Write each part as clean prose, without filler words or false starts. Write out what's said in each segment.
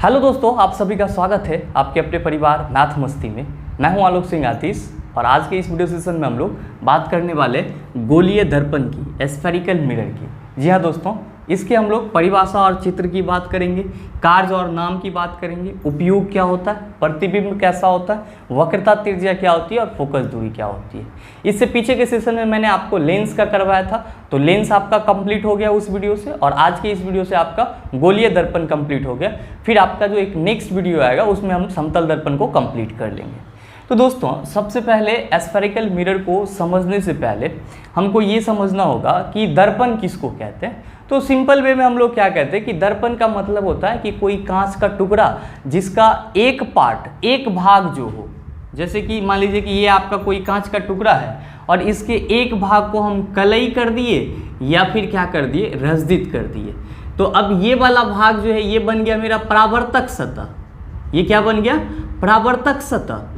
Hello दोस्तों, आप सभी का स्वागत है आपके अपने परिवार मैथ मस्ती में। मैं हूं आलोक सिंह आतिश और आज के इस वीडियो सेशन में हम लोग बात करने वाले गोलीय दर्पण की, स्फेरिकल मिरर की। जी हाँ दोस्तों, इसके हम लोग परिभाषा और चित्र की बात करेंगे, कार्य और नाम की बात करेंगे, उपयोग क्या होता है, प्रतिबिंब कैसा होता है, वक्रता त्रिज्या क्या होती है और फोकस दूरी क्या होती है। इससे पीछे के सेशन में मैंने आपको लेंस का करवाया था, तो लेंस आपका कंप्लीट हो गया उस वीडियो से, और आज के इस वीडियो से आपका गोलीय दर्पण कंप्लीट हो गया। फिर आपका जो एक नेक्स्ट वीडियो आएगा उसमें हम समतल दर्पण को कंप्लीट कर लेंगे। तो दोस्तों, सबसे पहले स्फेरिकल मिरर को समझने से पहले हमको ये समझना होगा कि दर्पण किसको कहते हैं। तो सिंपल वे में हम लोग क्या कहते हैं कि दर्पण का मतलब होता है कि कोई कांच का टुकड़ा जिसका एक पार्ट, एक भाग जो हो, जैसे कि मान लीजिए कि ये आपका कोई कांच का टुकड़ा है और इसके एक भाग को हम कलई कर दिए या फिर क्या कर दिए, रजदित कर दिए। तो अब ये वाला भाग जो है ये बन गया मेरा परावर्तक सतह। ये क्या बन गया, परावर्तक सतह।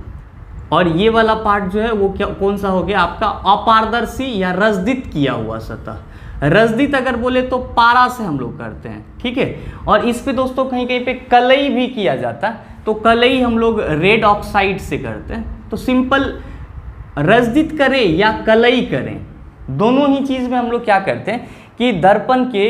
और ये वाला पार्ट जो है वो क्या, कौन सा हो गया आपका, अपारदर्शी या रजदित किया हुआ सतह। रजदित अगर बोले तो पारा से हम लोग करते हैं, ठीक है। और इस पे दोस्तों कहीं कहीं पे कलई भी किया जाता है, तो कलई हम लोग रेड ऑक्साइड से करते हैं। तो सिंपल रजदित करें या कलई करें, दोनों ही चीज़ में हम लोग क्या करते हैं कि दर्पण के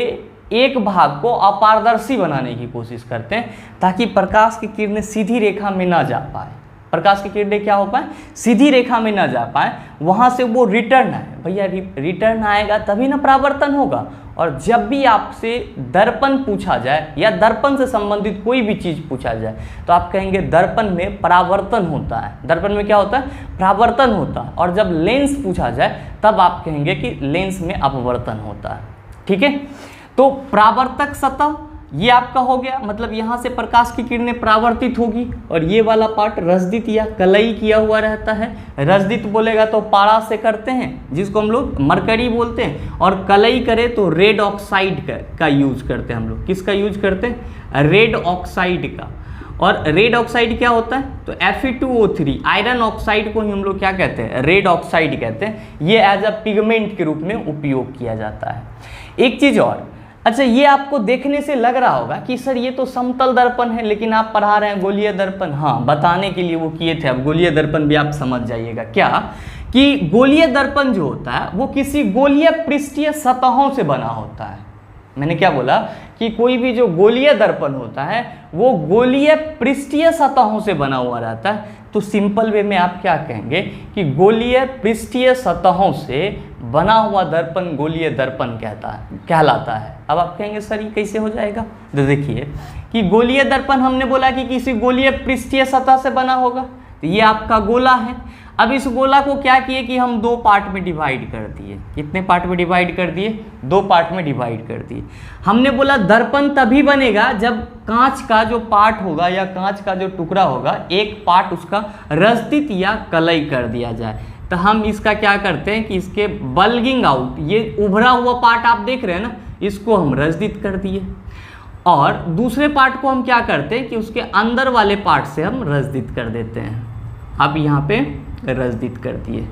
एक भाग को अपारदर्शी बनाने की कोशिश करते हैं ताकि प्रकाश की किरणें सीधी रेखा में ना जा पाए। प्रकाश की किरणें क्या हो पाए, सीधी रेखा में ना जा पाए, वहां से वो रिटर्न आए। भैया रिटर्न आएगा तभी ना परावर्तन होगा। और जब भी आपसे दर्पण पूछा जाए या दर्पण से संबंधित कोई भी चीज पूछा जाए तो आप कहेंगे दर्पण में परावर्तन होता है। दर्पण में क्या होता है, परावर्तन होता है। और जब लेंस पूछा जाए तब आप कहेंगे कि लेंस में अपवर्तन होता है, ठीक है। तो परावर्तक सतह ये आपका हो गया, मतलब यहाँ से प्रकाश की किरणें परावर्तित होगी। और ये वाला पार्ट रजदित या कलई किया हुआ रहता है। रजदित बोलेगा तो पारा से करते हैं जिसको हम लोग मरकरी बोलते हैं, और कलई करे तो रेड ऑक्साइड का यूज करते हैं हम लोग। किसका यूज करते हैं, रेड ऑक्साइड का। और रेड ऑक्साइड क्या होता है, तो Fe2O3 आयरन ऑक्साइड को ही हम लोग क्या कहते हैं, रेड ऑक्साइड कहते हैं। ये एज अ पिगमेंट के रूप में उपयोग किया जाता है। एक चीज और, अच्छा ये आपको देखने से लग रहा होगा कि सर ये तो समतल दर्पण है लेकिन आप पढ़ा रहे हैं गोलीय दर्पण। हाँ, बताने के लिए वो किए थे। अब गोलीय दर्पण भी आप समझ जाइएगा क्या, कि गोलीय दर्पण जो होता है वो किसी गोलीय पृष्ठीय सतहों से बना होता है। मैंने क्या बोला कि कोई भी जो गोलीय दर्पण होता है वो गोलीय पृष्ठीय सतहों से बना हुआ रहता है। तो सिंपल वे में आप क्या कहेंगे कि गोलीय पृष्ठीय सतहों से बना हुआ दर्पण गोलीय दर्पण कहलाता है। अब आप कहेंगे सर ये कैसे हो जाएगा, तो देखिए कि गोलीय दर्पण हमने बोला कि किसी गोलीय पृष्ठीय सतह से बना होगा। तो ये आपका गोला है। अब इस गोला को क्या किए कि हम दो पार्ट में डिवाइड कर दिए। कितने पार्ट में डिवाइड कर दिए, दो पार्ट में डिवाइड कर दिए। हमने बोला दर्पण तभी बनेगा जब कांच का जो पार्ट होगा या कांच का जो टुकड़ा होगा एक पार्ट उसका रजदित या कलई कर दिया जाए। तो हम इसका क्या करते हैं कि इसके बल्गिंग आउट, ये उभरा हुआ पार्ट आप देख रहे हैं ना, इसको हम रजदित कर दिए। और दूसरे पार्ट को हम क्या करते हैं कि उसके अंदर वाले पार्ट से हम रजदित कर देते हैं। अब यहाँ पे रजदित कर दिए।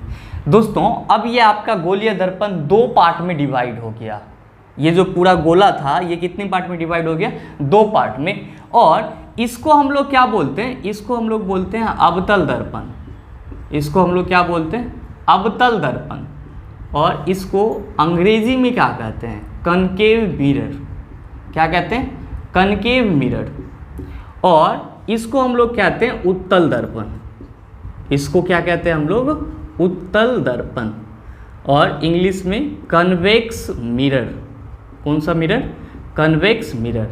दोस्तों, अब ये आपका गोलीय दर्पण दो पार्ट में डिवाइड हो गया। ये जो पूरा गोला था ये कितने पार्ट में डिवाइड हो गया, दो पार्ट में। और इसको हम लोग क्या बोलते हैं, इसको हम लोग बोलते हैं अवतल दर्पण। इसको हम लोग क्या बोलते हैं, अवतल दर्पण। और इसको अंग्रेजी में क्या कहते हैं, कनकेव मिरर। क्या कहते हैं, कनकेव मिरर। और इसको हम लोग कहते हैं उत्तल दर्पण। इसको क्या कहते हैं हम लोग, उत्तल दर्पण। और इंग्लिश में कन्वेक्स मिरर। कौन सा मिरर, कन्वेक्स मिरर।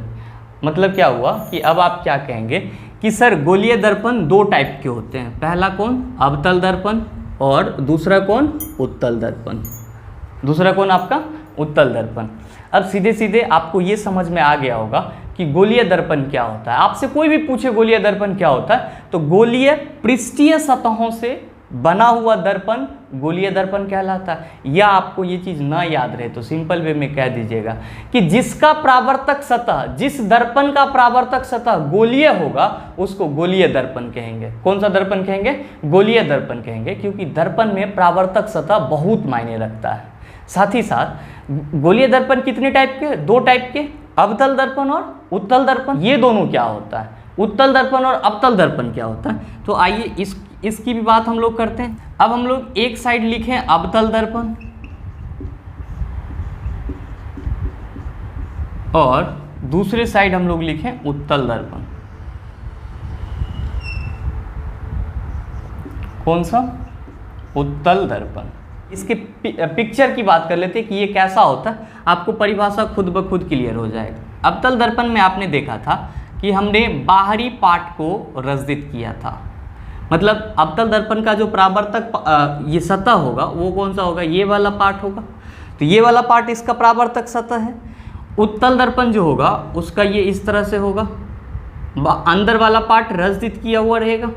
मतलब क्या हुआ कि अब आप क्या कहेंगे कि सर गोलीय दर्पण दो टाइप के होते हैं। पहला कौन, अवतल दर्पण, और दूसरा कौन, उत्तल दर्पण। दूसरा कौन आपका, उत्तल दर्पण। अब सीधे सीधे आपको ये समझ में आ गया होगा कि गोलीय दर्पण क्या होता है। आपसे कोई भी पूछे गोलीय दर्पण क्या होता है, तो गोलीय पृष्ठीय सतहों से बना हुआ दर्पण गोलीय दर्पण कहलाता है। या आपको ये चीज़ ना याद रहे तो सिंपल वे में कह दीजिएगा कि जिसका परावर्तक सतह, जिस दर्पण का परावर्तक सतह गोलीय होगा उसको गोलीय दर्पण कहेंगे। कौन सा दर्पण कहेंगे, गोलीय दर्पण कहेंगे, क्योंकि दर्पण में परावर्तक सतह बहुत मायने रखता है। साथ ही साथ गोलीय दर्पण कितने टाइप के, दो टाइप के, अवतल दर्पण और उत्तल दर्पण। ये दोनों क्या होता है, उत्तल दर्पण और अवतल दर्पण क्या होता है। तो आइए इसकी भी बात हम लोग करते हैं। अब हम लोग एक साइड लिखें अवतल दर्पण और दूसरे साइड हम लोग लिखें उत्तल दर्पण। कौन सा? उत्तल दर्पण। इसके पिक्चर की बात कर लेते हैं कि ये कैसा होता है, आपको परिभाषा खुद ब खुद क्लियर हो जाएगा। अवतल दर्पण में आपने देखा था कि हमने बाहरी पार्ट को रजित किया था, मतलब अवतल दर्पण का जो परावर्तक ये सतह होगा वो कौन सा होगा? ये वाला पार्ट होगा। तो ये वाला पार्ट इसका परावर्तक सतह है। उत्तल दर्पण जो होगा उसका ये इस तरह से होगा, अंदर वाला पार्ट रजित किया हुआ रहेगा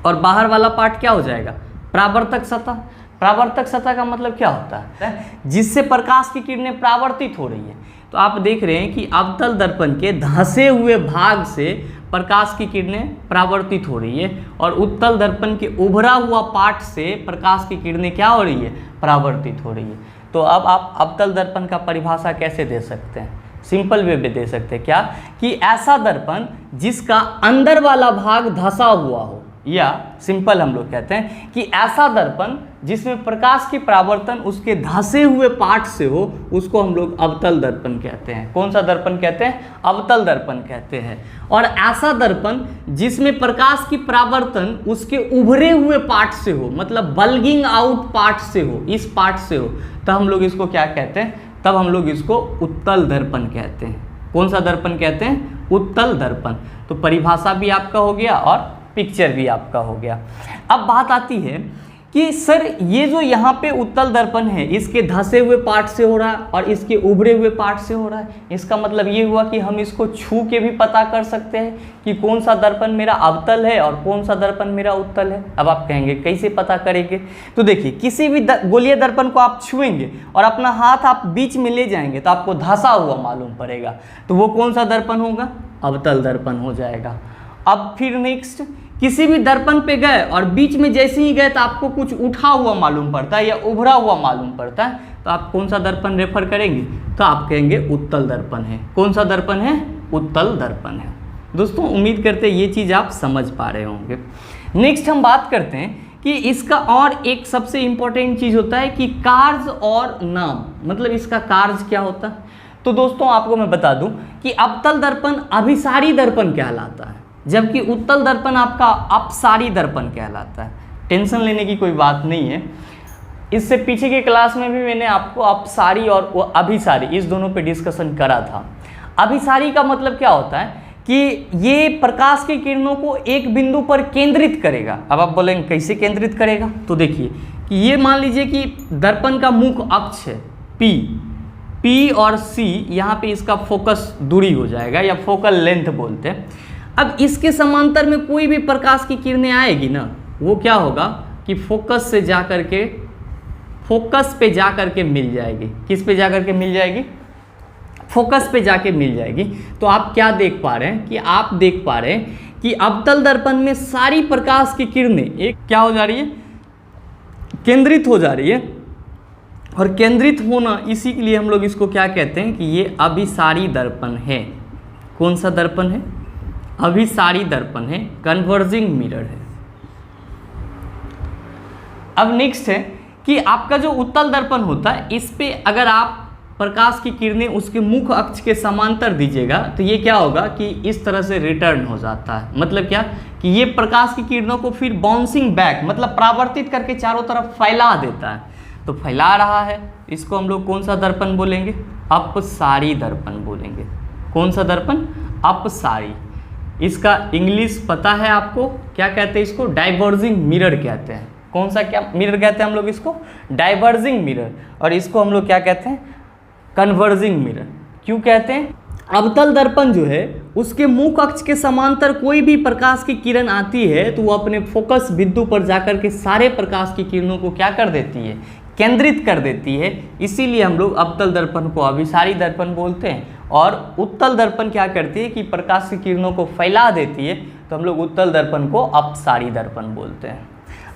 और बाहर वाला पार्ट क्या हो जाएगा? परावर्तक सतह। परावर्तक सतह का मतलब क्या होता है? जिससे प्रकाश की किरणें परावर्तित हो रही है। तो आप देख रहे हैं कि अवतल दर्पण के धंसे हुए भाग से प्रकाश की किरणें परावर्तित हो रही है और उत्तल दर्पण के उभरा हुआ पार्ट से प्रकाश की किरणें क्या हो रही है? परावर्तित हो रही है। तो अब आप अवतल दर्पण का परिभाषा कैसे दे सकते हैं? सिंपल वे में दे सकते हैं। क्या? कि ऐसा दर्पण जिसका अंदर वाला भाग धंसा हुआ हो, या सिंपल हम लोग कहते हैं कि ऐसा दर्पण जिसमें प्रकाश की परावर्तन उसके धंसे हुए पार्ट से हो, उसको हम लोग अवतल दर्पण कहते हैं। कौन सा दर्पण कहते हैं? अवतल दर्पण कहते हैं। और ऐसा दर्पण जिसमें प्रकाश की परावर्तन उसके उभरे हुए पार्ट से हो, मतलब बल्गिंग आउट पार्ट से हो, इस पार्ट से हो, तब हम लोग इसको क्या कहते हैं? तब हम लोग इसको उत्तल दर्पण कहते हैं। कौन सा दर्पण कहते हैं? उत्तल दर्पण। तो परिभाषा भी आपका हो गया और पिक्चर भी आपका हो गया। अब बात आती है कि सर ये जो यहाँ पे उत्तल दर्पण है इसके धंसे हुए पार्ट से हो रहा है और इसके उभरे हुए पार्ट से हो रहा है, इसका मतलब ये हुआ कि हम इसको छू के भी पता कर सकते हैं कि कौन सा दर्पण मेरा अवतल है और कौन सा दर्पण मेरा उत्तल है। अब आप कहेंगे कैसे पता करेंगे? तो देखिए, किसी भी गोलीय दर्पण को आप छुएंगे और अपना हाथ आप बीच में ले जाएंगे तो आपको धंसा हुआ मालूम पड़ेगा, तो वो कौन सा दर्पण होगा? अवतल दर्पण हो जाएगा। अब फिर नेक्स्ट, किसी भी दर्पण पे गए और बीच में जैसे ही गए तो आपको कुछ उठा हुआ मालूम पड़ता है या उभरा हुआ मालूम पड़ता है, तो आप कौन सा दर्पण रेफर करेंगे? तो आप कहेंगे उत्तल दर्पण है। कौन सा दर्पण है? उत्तल दर्पण है। दोस्तों उम्मीद करते हैं ये चीज़ आप समझ पा रहे होंगे। नेक्स्ट हम बात करते हैं कि इसका और एक सबसे इम्पोर्टेंट चीज़ होता है कि कार्य और नाम, मतलब इसका कार्य क्या होता है। तो दोस्तों आपको मैं बता दूं कि अवतल दर्पण अभिसारी दर्पण कहलाता है, जबकि उत्तल दर्पण आपका अपसारी दर्पण कहलाता है। टेंशन लेने की कोई बात नहीं है। इससे पीछे के क्लास में भी मैंने आपको अपसारी और अभिसारी इस दोनों पे डिस्कशन करा था। अभिसारी का मतलब क्या होता है कि ये प्रकाश की किरणों को एक बिंदु पर केंद्रित करेगा। अब आप बोलेंगे कैसे केंद्रित करेगा? तो देखिए कि ये मान लीजिए कि दर्पण का मुख्य अक्ष है P और C, यहाँ पे इसका फोकस दूरी हो जाएगा या फोकल लेंथ बोलते हैं। अब इसके समांतर में कोई भी प्रकाश की किरणें आएगी ना, वो क्या होगा कि फोकस पे जा करके मिल जाएगी। किस पे जा करके मिल जाएगी? फोकस पे जाके मिल जाएगी। तो आप क्या देख पा रहे हैं कि आप देख पा रहे हैं कि अवतल दर्पण में सारी प्रकाश की किरणें एक क्या हो जा रही है? केंद्रित हो जा रही है। और केंद्रित होना, इसी के लिए हम लोग इसको क्या कहते हैं कि ये अभिसारी दर्पण है। कौन सा दर्पण है? अभिसारी दर्पण है, कन्वर्जिंग मिरर है। अब नेक्स्ट है कि आपका जो उत्तल दर्पण होता है, इस पे अगर आप प्रकाश की किरणें उसके मुख्य अक्ष के समांतर दीजिएगा तो ये क्या होगा कि इस तरह से रिटर्न हो जाता है। मतलब क्या कि ये प्रकाश की किरणों को फिर बाउंसिंग बैक, मतलब परावर्तित करके चारों तरफ फैला देता है। तो फैला रहा है, इसको हम लोग कौन सा दर्पण बोलेंगे? अपसारी दर्पण बोलेंगे। कौन सा दर्पण? अपसारी। इसका इंग्लिश पता है आपको, क्या कहते हैं इसको? डाइवर्जिंग मिरर कहते हैं। कौन सा क्या मिरर कहते हैं हम लोग इसको? Diverging mirror. और इसको हम लोग क्या कहते हैं? Converging mirror. क्यों कहते हैं? अवतल दर्पण जो है उसके मुख्य अक्ष के समांतर कोई भी प्रकाश की किरण आती है तो वो अपने फोकस बिंदु पर जाकर के सारे प्रकाश की किरणों को क्या कर देती है? केंद्रित कर देती है। इसीलिए हम लोग अवतल दर्पण को अभिसारी दर्पण बोलते हैं। और उत्तल दर्पण क्या करती है कि प्रकाश की किरणों को फैला देती है, तो हम लोग उत्तल दर्पण को अपसारी दर्पण बोलते हैं।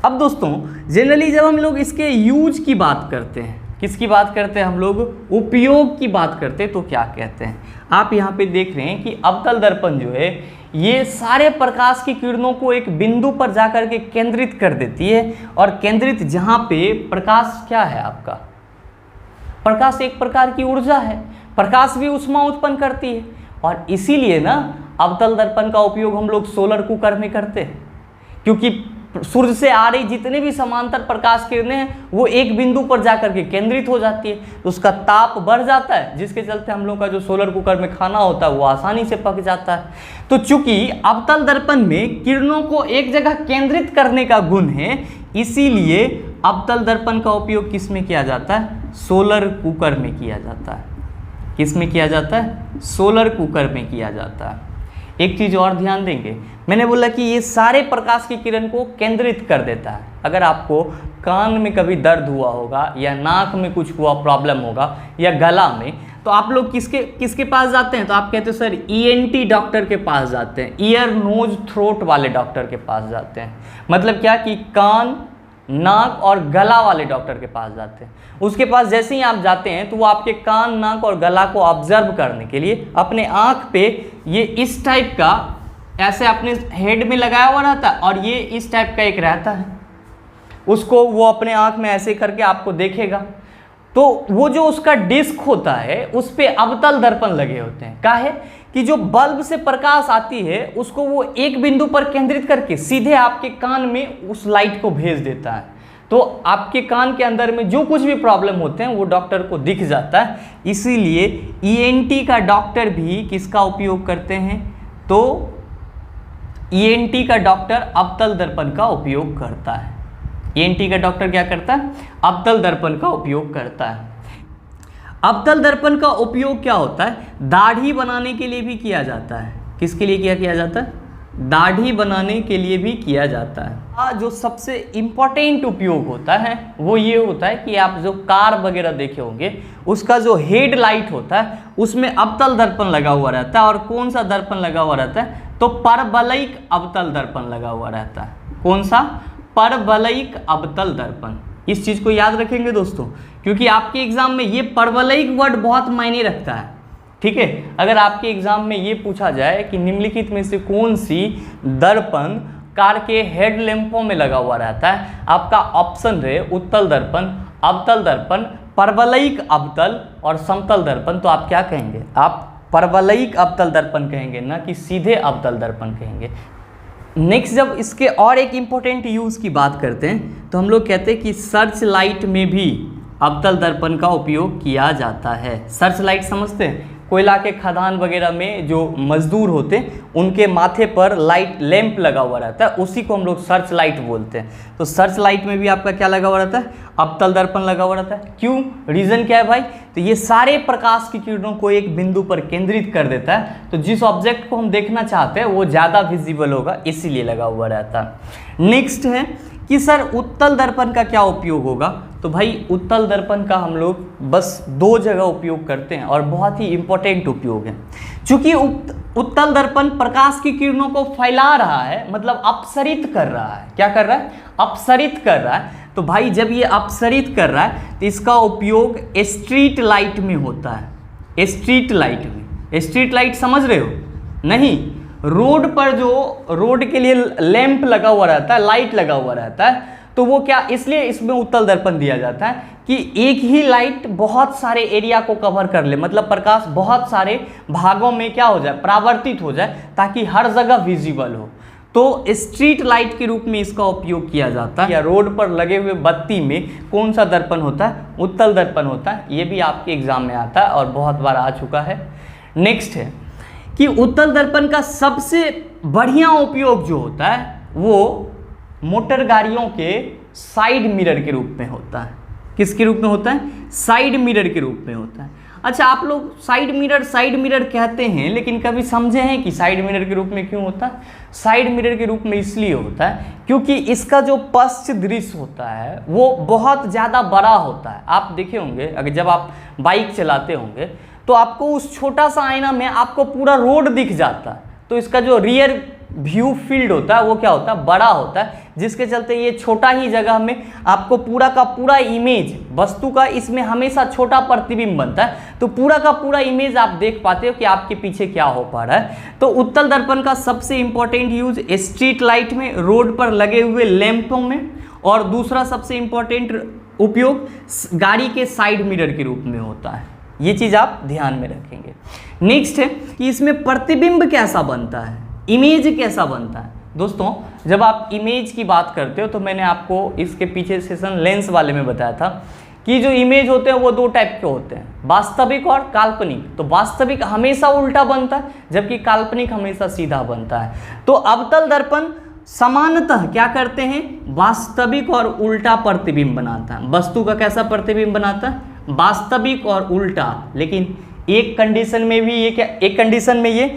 अब दोस्तों जनरली जब हम लोग इसके यूज की बात करते हैं किसकी बात करते हैं हम लोग? उपयोग की बात करते हैं तो क्या कहते हैं? आप यहाँ पे देख रहे हैं कि अवतल दर्पण जो है ये सारे प्रकाश की किरणों को एक बिंदु पर जाकर के केंद्रित कर देती है, और केंद्रित जहाँ पे प्रकाश क्या है आपका? प्रकाश एक प्रकार की ऊर्जा है, प्रकाश भी ऊष्मा उत्पन्न करती है, और इसीलिए ना अवतल दर्पण का उपयोग हम लोग सोलर कुकर में करते हैं, क्योंकि सूर्य से आ रही जितने भी समांतर प्रकाश किरणें हैं वो एक बिंदु पर जाकर के केंद्रित हो जाती है, तो उसका ताप बढ़ जाता है, जिसके चलते हम लोग का जो सोलर कुकर में खाना होता है वो आसानी से पक जाता है। तो चूंकि अवतल दर्पण में किरणों को एक जगह केंद्रित करने का गुण है, इसीलिए अवतल दर्पण का उपयोग किस में किया जाता है? सोलर कुकर में किया जाता है। किस में किया जाता है? सोलर कुकर में किया जाता है। एक चीज़ और ध्यान देंगे, मैंने बोला कि ये सारे प्रकाश की किरण को केंद्रित कर देता है। अगर आपको कान में कभी दर्द हुआ होगा या नाक में कुछ हुआ प्रॉब्लम होगा या गला में, तो आप लोग किसके पास जाते हैं? तो आप कहते हैं सर ENT डॉक्टर के पास जाते हैं, ईयर नोज थ्रोट वाले डॉक्टर के पास जाते हैं। मतलब क्या कि कान, नाक और गला वाले डॉक्टर के पास जाते हैं। उसके पास जैसे ही आप जाते हैं तो वो आपके कान, नाक और गला को ऑब्जर्व करने के लिए अपने आँख पे ये इस टाइप का ऐसे अपने हेड में लगाया हुआ रहता है, और ये इस टाइप का एक रहता है, उसको वो अपने आँख में ऐसे करके आपको देखेगा। तो वो जो उसका डिस्क होता है उस पे अवतल दर्पण लगे होते हैं। काहे कि जो बल्ब से प्रकाश आती है उसको वो एक बिंदु पर केंद्रित करके सीधे आपके कान में उस लाइट को भेज देता है, तो आपके कान के अंदर में जो कुछ भी प्रॉब्लम होते हैं वो डॉक्टर को दिख जाता है। इसीलिए ENT का डॉक्टर भी किसका उपयोग करते हैं? तो ENT का डॉक्टर अवतल दर्पण का उपयोग करता है। ENT का डॉक्टर क्या करता है? अवतल दर्पण का उपयोग करता है। अवतल दर्पण का उपयोग क्या होता है? दाढ़ी बनाने के लिए भी किया जाता है। किसके लिए किया जाता है? दाढ़ी बनाने के लिए भी किया जाता है। जो सबसे इम्पोर्टेंट उपयोग होता है वो ये होता है कि आप जो कार वगैरह देखे होंगे उसका जो हेड लाइट होता है उसमें अवतल दर्पण लगा हुआ रहता है। और कौन सा दर्पण लगा हुआ रहता है? तो परवलयिक अवतल दर्पण लगा हुआ रहता है। कौन सा? परवलयिक अवतल दर्पण। इस चीज़ को याद रखेंगे दोस्तों, क्योंकि आपके एग्जाम में ये परवलयिक वर्ड बहुत मायने रखता है। ठीक है, अगर आपके एग्जाम में ये पूछा जाए कि निम्नलिखित में से कौन सी दर्पण कार के हेड लैंपों में लगा हुआ रहता है, आपका ऑप्शन रहे उत्तल दर्पण, अवतल दर्पण, परवलयिक अवतल और समतल दर्पण, तो आप क्या कहेंगे? आप परवलयिक अवतल दर्पण कहेंगे, ना कि सीधे अवतल दर्पण कहेंगे। नेक्स्ट, जब इसके और एक इम्पोर्टेंट यूज़ की बात करते हैं तो हम लोग कहते हैं कि सर्च लाइट में भी अवतल दर्पण का उपयोग किया जाता है। सर्च लाइट समझते हैं? कोयला के खदान वगैरह में जो मजदूर होते हैं उनके माथे पर लाइट लैंप लगा हुआ रहता है, उसी को हम लोग सर्च लाइट बोलते हैं। तो सर्च लाइट में भी आपका क्या लगा हुआ रहता है? अवतल दर्पण लगा हुआ रहता है। क्यों? रीज़न क्या है भाई? तो ये सारे प्रकाश की किरणों को एक बिंदु पर केंद्रित कर देता है, तो जिस ऑब्जेक्ट को हम देखना चाहते हैं वो ज़्यादा विजिबल होगा, इसीलिए लगा हुआ रहता है। नेक्स्ट है कि सर उत्तल दर्पण का क्या उपयोग होगा? तो भाई उत्तल दर्पण का हम लोग बस 2 जगह उपयोग करते हैं और बहुत ही इम्पोर्टेंट उपयोग है। चूंकि उत्तल दर्पण प्रकाश की किरणों को फैला रहा है, मतलब अपसरित कर रहा है। क्या कर रहा है? अपसरित कर रहा है। तो भाई जब ये अपसरित कर रहा है तो इसका उपयोग स्ट्रीट लाइट में होता है। स्ट्रीट लाइट में, स्ट्रीट लाइट समझ रहे हो? नहीं, रोड पर जो रोड के लिए लैंप लगा हुआ रहता है, लाइट लगा हुआ रहता है, तो वो क्या, इसलिए इसमें उत्तल दर्पण दिया जाता है कि एक ही लाइट बहुत सारे एरिया को कवर कर ले, मतलब प्रकाश बहुत सारे भागों में क्या हो जाए, परावर्तित हो जाए, ताकि हर जगह विजिबल हो। तो स्ट्रीट लाइट के रूप में इसका उपयोग किया जाता है। या रोड पर लगे हुए बत्ती में कौन सा दर्पण होता है? उत्तल दर्पण होता है। ये भी आपके एग्जाम में आता है और बहुत बार आ चुका है। नेक्स्ट है कि उत्तल दर्पण का सबसे बढ़िया उपयोग जो होता है वो मोटर गाड़ियों के साइड मिरर के रूप में होता है। किसके रूप में होता है? साइड मिरर के रूप में होता है। अच्छा, आप लोग साइड मिरर कहते हैं, लेकिन कभी समझे हैं कि साइड मिरर के रूप में क्यों होता है? साइड मिरर के रूप में इसलिए होता है क्योंकि इसका जो पश्च दृश्य होता है वो बहुत ज़्यादा बड़ा होता है। आप देखे होंगे, अगर जब आप बाइक चलाते होंगे तो आपको उस छोटा सा आईना में आपको पूरा रोड दिख जाता है, तो इसका जो रियर व्यू फील्ड होता है वो क्या होता है? बड़ा होता है, जिसके चलते ये छोटा ही जगह में आपको पूरा का पूरा इमेज वस्तु का इसमें हमेशा छोटा प्रतिबिंब बनता है, तो पूरा का पूरा इमेज आप देख पाते हो कि आपके पीछे क्या हो पा रहा है। तो उत्तल दर्पण का सबसे इंपॉर्टेंट यूज स्ट्रीट लाइट में, रोड पर लगे हुए लैंपों में, और दूसरा सबसे इंपॉर्टेंट उपयोग गाड़ी के साइड मिरर के रूप में होता है। ये चीज आप ध्यान में रखेंगे। नेक्स्ट है कि इसमें प्रतिबिंब कैसा बनता है, इमेज कैसा बनता है। दोस्तों जब आप इमेज की बात करते हो तो मैंने आपको इसके पीछे सेशन लेंस वाले में बताया था कि जो इमेज होते हैं वो दो टाइप के होते हैं, वास्तविक और काल्पनिक। तो वास्तविक हमेशा उल्टा बनता है जबकि काल्पनिक हमेशा सीधा बनता है। तो अवतल दर्पण सामान्यतः क्या करते हैं, वास्तविक और उल्टा प्रतिबिंब बनाता है। वस्तु का कैसा प्रतिबिंब बनाता है, वास्तविक और उल्टा। लेकिन एक कंडीशन में भी ये क्या, एक कंडीशन में ये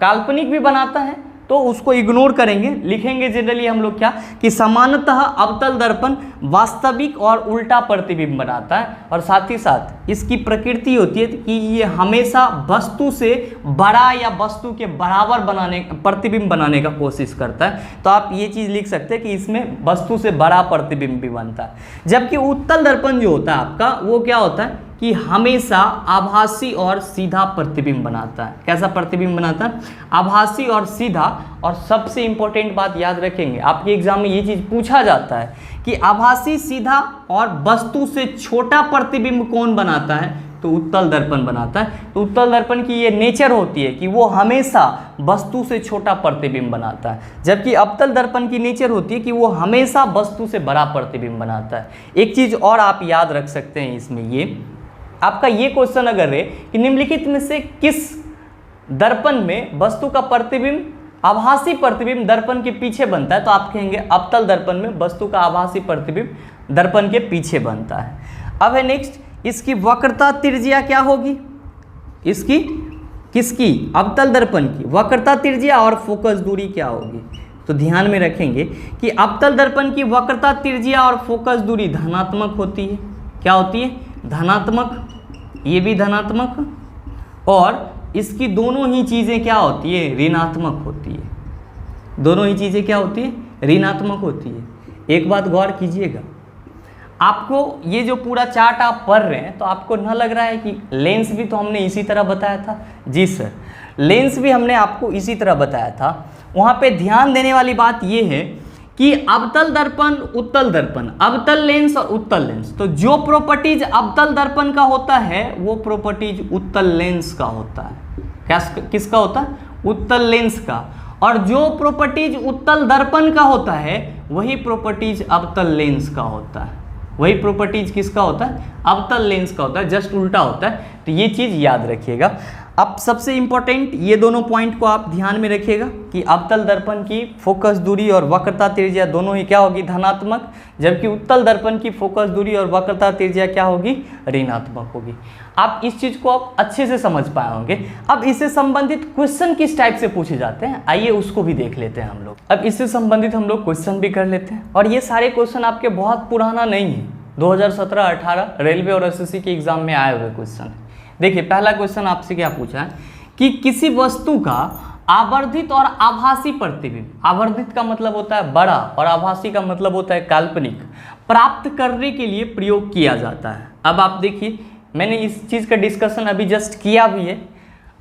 काल्पनिक भी बनाता है, तो उसको इग्नोर करेंगे, लिखेंगे जनरली हम लोग क्या कि सामान्यतः अवतल दर्पण वास्तविक और उल्टा प्रतिबिंब बनाता है, और साथ ही साथ इसकी प्रकृति होती है कि ये हमेशा वस्तु से बड़ा या वस्तु के बराबर प्रतिबिंब बनाने का कोशिश करता है। तो आप ये चीज़ लिख सकते हैं कि इसमें वस्तु से बड़ा प्रतिबिंब भी बनता है। जबकि उत्तल दर्पण जो होता है आपका वो क्या होता है कि हमेशा आभासी और सीधा प्रतिबिंब बनाता है। कैसा प्रतिबिंब बनाता है, आभासी और सीधा। और सबसे इंपॉर्टेंट बात याद रखेंगे, आपके एग्जाम में ये चीज़ पूछा जाता है कि आभासी, सीधा और वस्तु से छोटा प्रतिबिंब कौन बनाता है, तो उत्तल दर्पण बनाता है। तो उत्तल दर्पण की ये नेचर होती है कि वो हमेशा वस्तु से छोटा प्रतिबिंब बनाता है, जबकि अवतल दर्पण की नेचर होती है कि वो हमेशा वस्तु से बड़ा प्रतिबिंब बनाता है। एक चीज़ और आप याद रख सकते हैं इसमें, ये आपका ये क्वेश्चन अगर है कि निम्नलिखित में से किस दर्पण में वस्तु का प्रतिबिंब, आभासी प्रतिबिंब दर्पण के पीछे बनता है, तो आप कहेंगे अवतल दर्पण में वस्तु का आभासी प्रतिबिंब दर्पण के पीछे बनता है। अब है नेक्स्ट, इसकी वक्रता त्रिज्या क्या होगी, इसकी किसकी, अवतल दर्पण की वक्रता त्रिज्या और फोकस दूरी क्या होगी। तो ध्यान में रखेंगे कि अवतल दर्पण की वक्रता त्रिज्या और फोकस दूरी धनात्मक होती है। क्या होती है, धनात्मक, ये भी धनात्मक, और इसकी दोनों ही चीज़ें क्या होती है, ऋणात्मक होती है। दोनों ही चीज़ें क्या होती है, ऋणात्मक होती है। एक बात गौर कीजिएगा, आपको ये जो पूरा चार्ट आप पढ़ रहे हैं तो आपको न लग रहा है कि लेंस भी तो हमने इसी तरह बताया था। जी सर, लेंस भी हमने आपको इसी तरह बताया था। वहाँ पे ध्यान देने वाली बात ये है कि अवतल दर्पण, उत्तल दर्पण, अवतल लेंस और उत्तल लेंस, तो जो प्रॉपर्टीज अवतल दर्पण का होता है वो प्रॉपर्टीज उत्तल लेंस का होता है। क्या किसका होता है, उत्तल लेंस का। और जो प्रॉपर्टीज उत्तल दर्पण का होता है वही प्रॉपर्टीज अवतल लेंस का होता है। वही प्रॉपर्टीज किसका होता है, अवतल लेंस का होता है, जस्ट उल्टा होता है। तो ये चीज़ याद रखिएगा। अब सबसे इंपॉर्टेंट ये दोनों पॉइंट को आप ध्यान में रखिएगा कि अवतल दर्पण की फोकस दूरी और वक्रता त्रिज्या दोनों ही क्या होगी, धनात्मक, जबकि उत्तल दर्पण की फोकस दूरी और वक्रता त्रिज्या क्या होगी, ऋणात्मक होगी। आप इस चीज़ को आप अच्छे से समझ पाए होंगे। अब इससे संबंधित क्वेश्चन किस टाइप से पूछे जाते हैं, आइए उसको भी देख लेते हैं हम लोग। अब इससे संबंधित हम लोग क्वेश्चन भी कर लेते हैं, और ये सारे क्वेश्चन आपके बहुत पुराना नहीं है, 2017-18 रेलवे और एसएससी के एग्जाम में आए हुए क्वेश्चन। देखिए पहला क्वेश्चन आपसे क्या पूछा है कि किसी वस्तु का आवर्धित और आभासी प्रतिबिंब, आवर्धित का मतलब होता है बड़ा और आभासी का मतलब होता है काल्पनिक, प्राप्त करने के लिए प्रयोग किया जाता है। अब आप देखिए मैंने इस चीज़ का डिस्कशन अभी जस्ट किया भी है।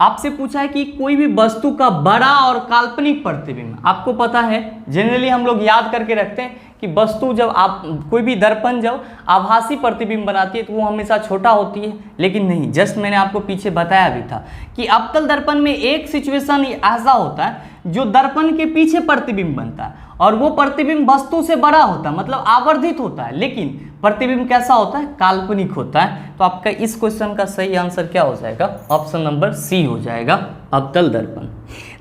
आपसे पूछा है कि कोई भी वस्तु का बड़ा और काल्पनिक प्रतिबिंब, आपको पता है जनरली हम लोग याद करके रखते हैं कि वस्तु जब आप कोई भी दर्पण जब आभासी प्रतिबिंब बनाती है तो वो हमेशा छोटा होती है, लेकिन नहीं, जस्ट मैंने आपको पीछे बताया भी था कि अवतल दर्पण में एक सिचुएशन ऐसा होता है जो दर्पण के पीछे प्रतिबिंब बनता है और वो प्रतिबिंब वस्तु से बड़ा होता है, मतलब आवर्धित होता है, लेकिन प्रतिबिंब कैसा होता है, काल्पनिक होता है। तो आपका इस क्वेश्चन का सही आंसर क्या हो जाएगा, ऑप्शन नंबर सी हो जाएगा, अवतल दर्पण।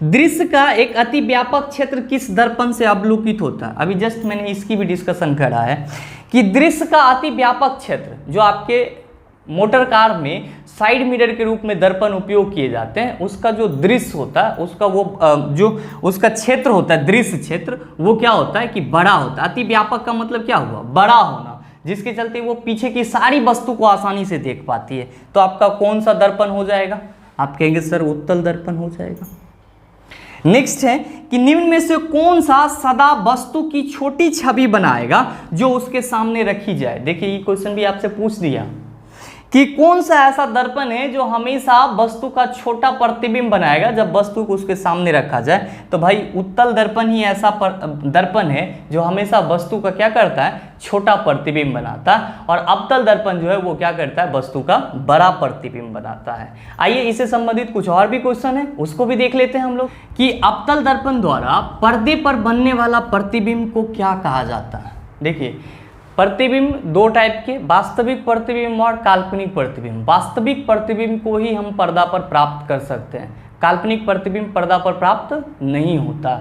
दृश्य का एक अति व्यापक क्षेत्र किस दर्पण से अवलोकित होता है, अभी जस्ट मैंने इसकी भी डिस्कशन करा है कि दृश्य का अति व्यापक क्षेत्र जो आपके मोटर कार में साइड मिरर के रूप में दर्पण उपयोग किए जाते हैं, उसका जो दृश्य होता है उसका वो जो उसका क्षेत्र होता है, दृश्य क्षेत्र, वो क्या होता है कि बड़ा होता है। अति व्यापक का मतलब क्या हुआ, बड़ा होना, जिसके चलते वो पीछे की सारी वस्तु को आसानी से देख पाती है। तो आपका कौन सा दर्पण हो जाएगा, आप कहेंगे सर उत्तल दर्पण हो जाएगा। नेक्स्ट है कि निम्न में से कौन सा सदा वस्तु की छोटी छवि बनाएगा जो उसके सामने रखी जाए। देखिए ये क्वेश्चन भी आपसे पूछ दिया कि कौन सा ऐसा दर्पण है जो हमेशा वस्तु का छोटा प्रतिबिंब बनाएगा जब वस्तु को उसके सामने रखा जाए। तो भाई उत्तल दर्पण ही ऐसा दर्पण है जो हमेशा वस्तु का क्या करता है, छोटा प्रतिबिंब बनाता है, और अवतल दर्पण जो है वो क्या करता है, वस्तु का बड़ा प्रतिबिंब बनाता है। आइए इससे संबंधित कुछ और भी क्वेश्चन है उसको भी देख लेते हैं हम लोग कि अवतल दर्पण द्वारा पर्दे पर बनने वाला प्रतिबिंब को क्या कहा जाता है। देखिए प्रतिबिंब दो टाइप के, वास्तविक प्रतिबिंब और काल्पनिक प्रतिबिंब। वास्तविक प्रतिबिंब को ही हम पर्दा पर प्राप्त कर सकते हैं, काल्पनिक प्रतिबिंब पर्दा पर प्राप्त नहीं होता।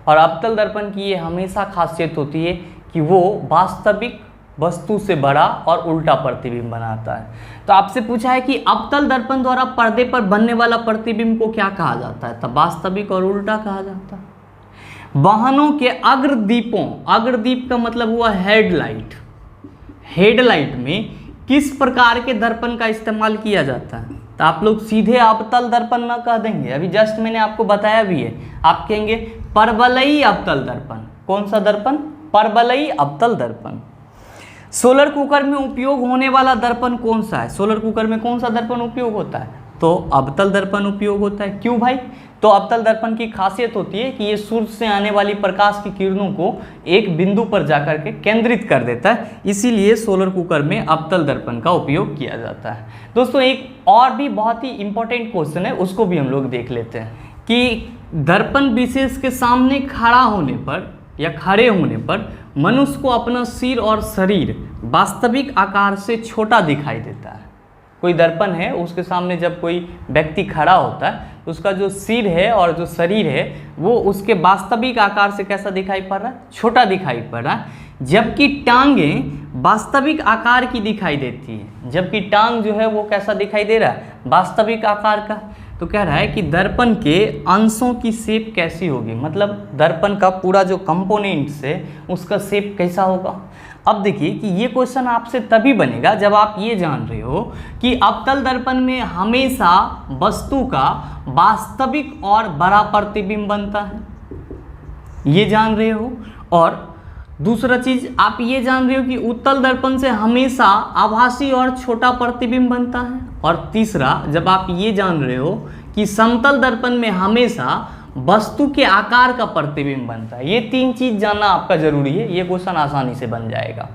और अवतल दर्पण की ये हमेशा खासियत होती है कि वो वास्तविक वस्तु से बड़ा और उल्टा प्रतिबिंब बनाता है। तो आपसे पूछा है कि अवतल दर्पण द्वारा पर्दे पर बनने वाला प्रतिबिंब को क्या कहा जाता है, तब वास्तविक और उल्टा कहा जाता है। वाहनों के अग्रदीपों, अग्रदीप का मतलब हुआ हेडलाइट, हेडलाइट में किस प्रकार के दर्पण का इस्तेमाल किया जाता है। तो आप लोग सीधे अवतल दर्पण ना कह देंगे, अभी जस्ट मैंने आपको बताया भी है, आप कहेंगे परवलयी अवतल दर्पण। कौन सा दर्पण, परवलयी अवतल दर्पण। सोलर कुकर में उपयोग होने वाला दर्पण कौन सा है, सोलर कुकर में कौन सा दर्पण उपयोग होता है, तो अवतल दर्पण उपयोग होता है। क्यों भाई, तो अवतल दर्पण की खासियत होती है कि ये सूर्य से आने वाली प्रकाश की किरणों को एक बिंदु पर जाकर के केंद्रित कर देता है, इसीलिए सोलर कुकर में अवतल दर्पण का उपयोग किया जाता है। दोस्तों एक और भी बहुत ही इंपॉर्टेंट क्वेश्चन है उसको भी हम लोग देख लेते हैं कि दर्पण विशेष के सामने खड़ा होने पर या खड़े होने पर मनुष्य को अपना सिर और शरीर वास्तविक आकार से छोटा दिखाई देता है। कोई दर्पण है उसके सामने जब कोई व्यक्ति खड़ा होता है तो उसका जो सिर है और जो शरीर है वो उसके वास्तविक आकार से कैसा दिखाई पड़ रहा है, छोटा दिखाई पड़ रहा है, जबकि टांगें वास्तविक आकार की दिखाई देती है। जबकि टांग जो है वो कैसा दिखाई दे रहा है, वास्तविक आकार का। तो कह रहा है कि दर्पण के अंशों की शेप कैसी होगी, मतलब दर्पण का पूरा जो कंपोनेंट्स है उसका शेप कैसा होगा। अब देखिए कि ये क्वेश्चन आपसे तभी बनेगा जब आप ये जान रहे हो कि अवतल दर्पण में हमेशा वस्तु का वास्तविक और बड़ा प्रतिबिंब बनता है, ये जान रहे हो। और दूसरा चीज आप ये जान रहे हो कि उत्तल दर्पण से हमेशा आभासी और छोटा प्रतिबिंब बनता है। और तीसरा जब आप ये जान रहे हो कि समतल दर्पण में हमेशा वस्तु के आकार का प्रतिबिंब बनता है। ये तीन चीज जानना आपका जरूरी है, ये क्वेश्चन आसानी से बन जाएगा।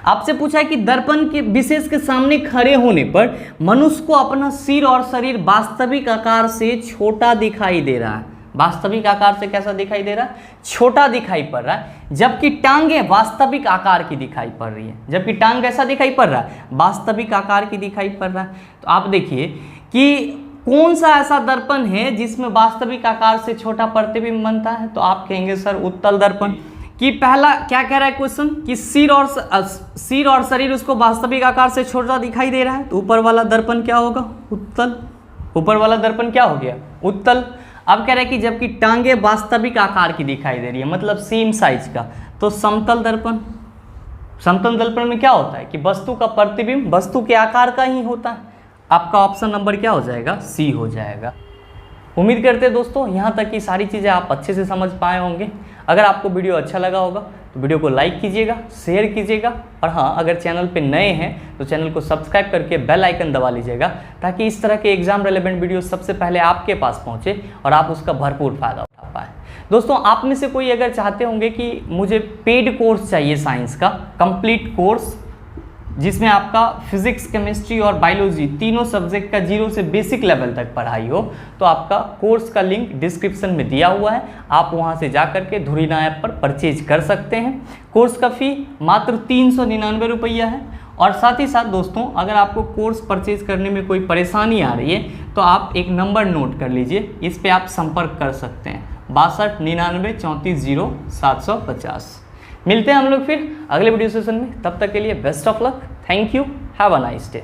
आपसे पूछा है कि दर्पण के विशेष के सामने खड़े होने पर मनुष्य को अपना सिर और शरीर वास्तविक आकार से छोटा दिखाई दे रहा है। वास्तविक आकार से कैसा दिखाई दे रहा है, छोटा दिखाई पड़ रहा है, जबकि टांगे वास्तविक आकार की दिखाई पड़ रही है। जबकि टांग कैसा दिखाई पड़ रहा है, वास्तविक आकार की दिखाई पड़ रहा है। तो आप देखिए कि कौन सा ऐसा दर्पण है जिसमें वास्तविक आकार से छोटा प्रतिबिंब बनता है, तो आप कहेंगे सर उत्तल दर्पण। कि पहला क्या कह रहा है क्वेश्चन कि सिर और शरीर उसको वास्तविक आकार से छोटा दिखाई दे रहा है, तो ऊपर वाला दर्पण क्या होगा, उत्तल। ऊपर वाला दर्पण क्या हो गया, उत्तल। अब कह रहा है कि जबकि टांगे वास्तविक आकार की दिखाई दे रही है, मतलब सेम साइज का, तो समतल दर्पण। समतल दर्पण में क्या होता है कि वस्तु का प्रतिबिंब वस्तु के आकार का ही होता है। आपका ऑप्शन नंबर क्या हो जाएगा, सी हो जाएगा। उम्मीद करते हैं दोस्तों यहाँ तक की सारी चीज़ें आप अच्छे से समझ पाए होंगे। अगर आपको वीडियो अच्छा लगा होगा तो वीडियो को लाइक कीजिएगा, शेयर कीजिएगा, और हाँ अगर चैनल पे नए हैं तो चैनल को सब्सक्राइब करके बेल आइकन दबा लीजिएगा, ताकि इस तरह के एग्जाम रेलेवेंट वीडियो सबसे पहले आपके पास पहुँचे और आप उसका भरपूर फायदा उठा पाएँ। दोस्तों आप में से कोई अगर चाहते होंगे कि मुझे पेड कोर्स चाहिए साइंस का, कंप्लीट कोर्स जिसमें आपका फिजिक्स, केमिस्ट्री और बायोलॉजी तीनों सब्जेक्ट का 0 से बेसिक लेवल तक पढ़ाई हो, तो आपका कोर्स का लिंक डिस्क्रिप्शन में दिया हुआ है, आप वहां से जाकर के धुरीना ऐप पर परचेज कर सकते हैं। कोर्स का फ़ी मात्र 399 रुपया है। और साथ ही साथ दोस्तों अगर आपको कोर्स परचेज करने में कोई परेशानी आ रही है तो आप एक नंबर नोट कर लीजिए, इस पर आप संपर्क कर सकते हैं 62 99 34 0 750। मिलते हैं हम लोग फिर अगले वीडियो सेशन में, तब तक के लिए best of luck, thank you, have a nice day.